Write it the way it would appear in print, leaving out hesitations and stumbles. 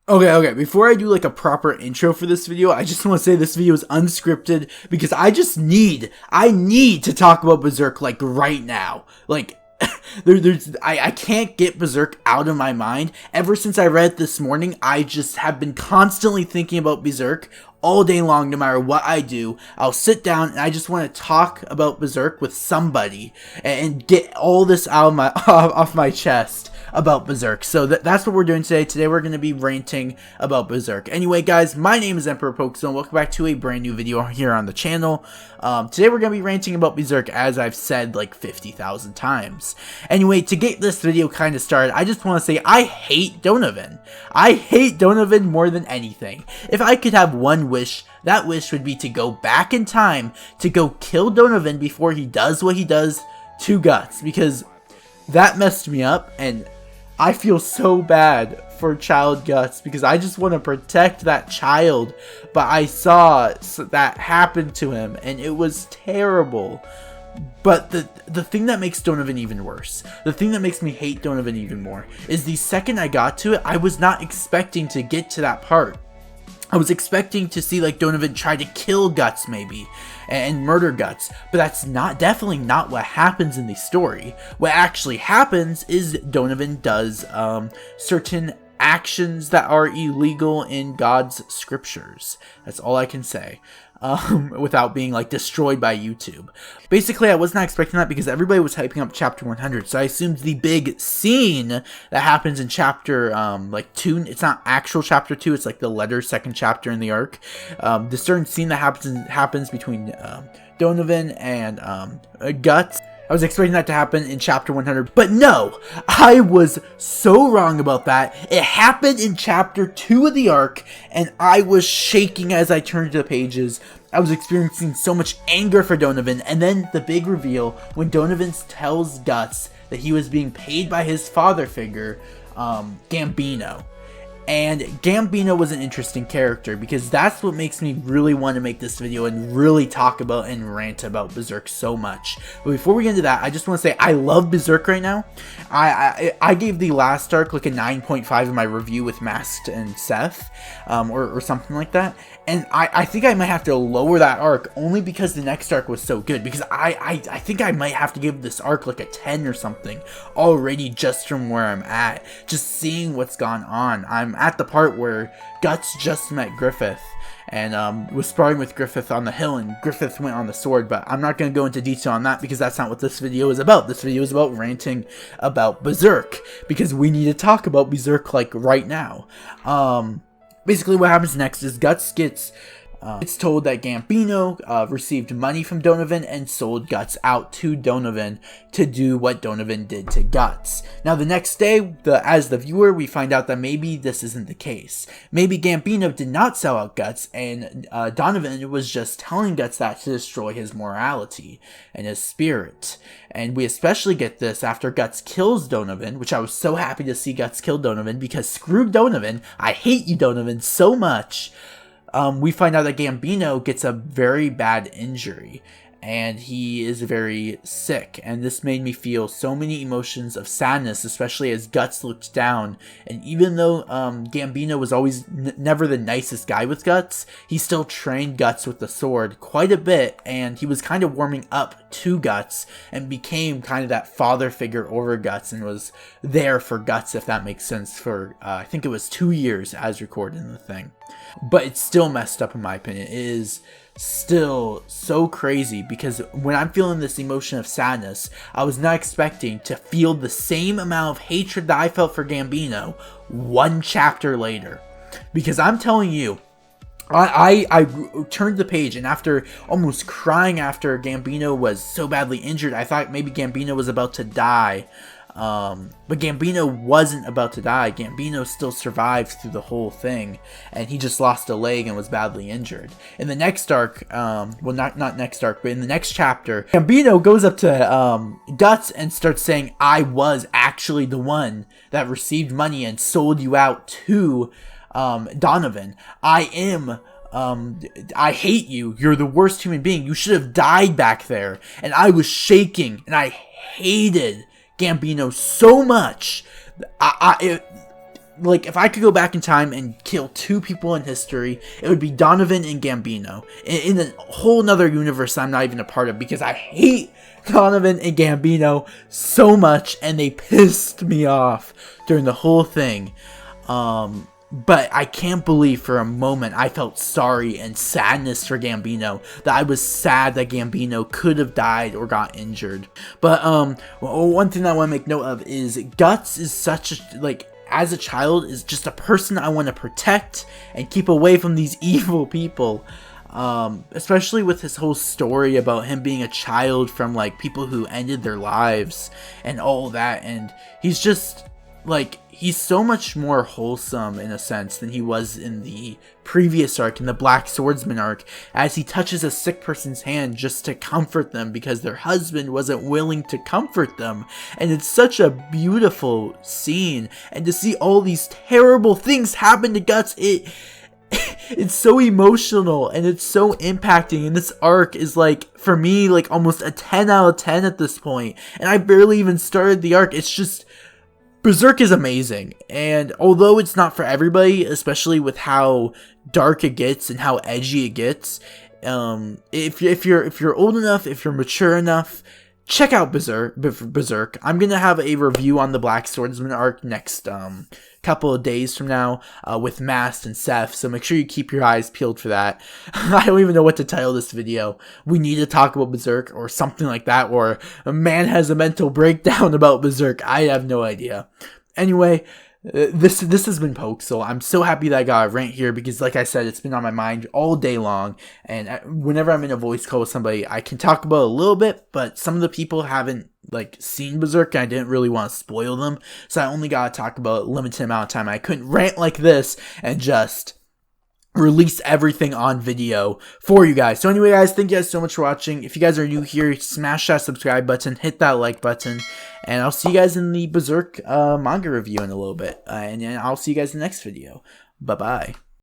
Okay, before I do like a proper intro for this video, I just want to say this video is unscripted because I need to talk about Berserk like right now. Like, I can't get Berserk out of my mind. Ever since I read it this morning, I just have been constantly thinking about Berserk all day long. No matter what I do, I'll sit down and I just want to talk about Berserk with somebody and get all this out of my off my chest about Berserk. So that's what we're doing today. Today we're going to be ranting about Berserk. Anyway, guys, my name is Emperor Pokestone. Welcome back to a brand new video here on the channel. Today we're going to be ranting about Berserk, as I've said like 50,000 times. Anyway, to get this video kind of started, I just want to say I hate Donovan. I hate Donovan more than anything. If I could have one wish, that wish would be to go back in time to go kill Donovan before he does what he does to Guts, because that messed me up, and I feel so bad for child Guts because I just want to protect that child, but I saw that happen to him and it was terrible. But the thing that makes Donovan even worse, the thing that makes me hate Donovan even more, is the second I got to it, I was not expecting to get to that part. I was expecting to see like Donovan try to kill Guts maybe and murder Guts, but that's definitely not what happens in the story. What actually happens is Donovan does certain actions that are illegal in God's scriptures. That's all I can say. Without being like destroyed by YouTube. Basically, I was not expecting that because everybody was hyping up chapter 100, so I assumed the big scene that happens in chapter like 2, it's not actual chapter 2, it's like the letter second chapter in the arc. The certain scene that happens between Donovan and Guts, I was expecting that to happen in chapter 100, but no, I was so wrong about that. It happened in chapter 2 of the arc, and I was shaking as I turned to the pages. I was experiencing so much anger for Donovan, and then the big reveal when Donovan tells Guts that he was being paid by his father figure, Gambino. And Gambino was an interesting character because that's what makes me really want to make this video and really talk about and rant about Berserk so much. But before we get into that, I just want to say I love Berserk right now. I gave the last arc like a 9.5 in my review with Masked and Seth, or something like that. And I think I might have to lower that arc only because the next arc was so good. Because I think I might have to give this arc like a 10 or something already just from where I'm at. Just seeing what's gone on. I'm at the part where Guts just met Griffith and was sparring with Griffith on the hill, and Griffith went on the sword, but I'm not going to go into detail on that because that's not what this video is about. This video is about ranting about Berserk because we need to talk about Berserk like right now. Basically what happens next is Guts gets it's told that Gambino received money from Donovan and sold Guts out to Donovan to do what Donovan did to Guts. Now the next day, as the viewer, we find out that maybe this isn't the case. Maybe Gambino did not sell out Guts, and Donovan was just telling Guts that to destroy his morality and his spirit. And we especially get this after Guts kills Donovan, which I was so happy to see Guts kill Donovan because screw Donovan. I hate you, Donovan, so much. We find out that Gambino gets a very bad injury and he is very sick, and this made me feel so many emotions of sadness, especially as Guts looked down. And even though Gambino was always never the nicest guy with Guts, he still trained Guts with the sword quite a bit, and he was kind of warming up to Guts and became kind of that father figure over Guts and was there for Guts, if that makes sense, for I think it was 2 years as recorded in the thing. But it's still messed up in my opinion. It is still so crazy because when I'm feeling this emotion of sadness, I was not expecting to feel the same amount of hatred that I felt for Gambino 1 chapter later. Because I'm telling you, I turned the page, and after almost crying after Gambino was so badly injured, I thought maybe Gambino was about to die. But Gambino wasn't about to die. Gambino still survived through the whole thing, and he just lost a leg and was badly injured. In the next arc, well, not next arc, but in the next chapter, Gambino goes up to Guts and starts saying, I was actually the one that received money and sold you out to Donovan. I hate you. You're the worst human being. You should have died back there. And I was shaking, and I hated Gambino so much. like, if I could go back in time and kill 2 people in history, it would be Donovan and Gambino. In a whole nother universe I'm not even a part of, because I hate Donovan and Gambino so much, and they pissed me off during the whole thing. But I can't believe for a moment I felt sorry and sadness for Gambino. That I was sad that Gambino could have died or got injured. But one thing I want to make note of is Guts is such a, like, as a child, is just a person I want to protect and keep away from these evil people. Especially with his whole story about him being a child from, like, people who ended their lives and all that. And he's just, like, he's so much more wholesome in a sense than he was in the previous arc, in the Black Swordsman arc, as he touches a sick person's hand just to comfort them because their husband wasn't willing to comfort them. And it's such a beautiful scene, and to see all these terrible things happen to Guts, it's so emotional and it's so impacting. And this arc is, like, for me, like, almost a 10 out of 10 at this point, and I barely even started the arc. It's just, Berserk is amazing, and although it's not for everybody, especially with how dark it gets and how edgy it gets, if you're old enough, if you're mature enough, check out Berserk. I'm gonna have a review on the Black Swordsman arc next couple of days from now with Mast and Seth, so make sure you keep your eyes peeled for that. I don't even know what to title this video. We need to talk about Berserk, or something like that, or a man has a mental breakdown about Berserk. I have no idea. Anyway, this has been Pokesel. I'm so happy that I got a rant here, because like I said, it's been on my mind all day long, and whenever I'm in a voice call with somebody, I can talk about it a little bit, but some of the people haven't, like, seen Berserk, and I didn't really want to spoil them, so I only got to talk about a limited amount of time. I couldn't rant like this and just release everything on video for you guys. So anyway, guys, thank you guys so much for watching. If you guys are new here, smash that subscribe button, hit that like button, and I'll see you guys in the Berserk manga review in a little bit, and I'll see you guys in the next video. Bye bye.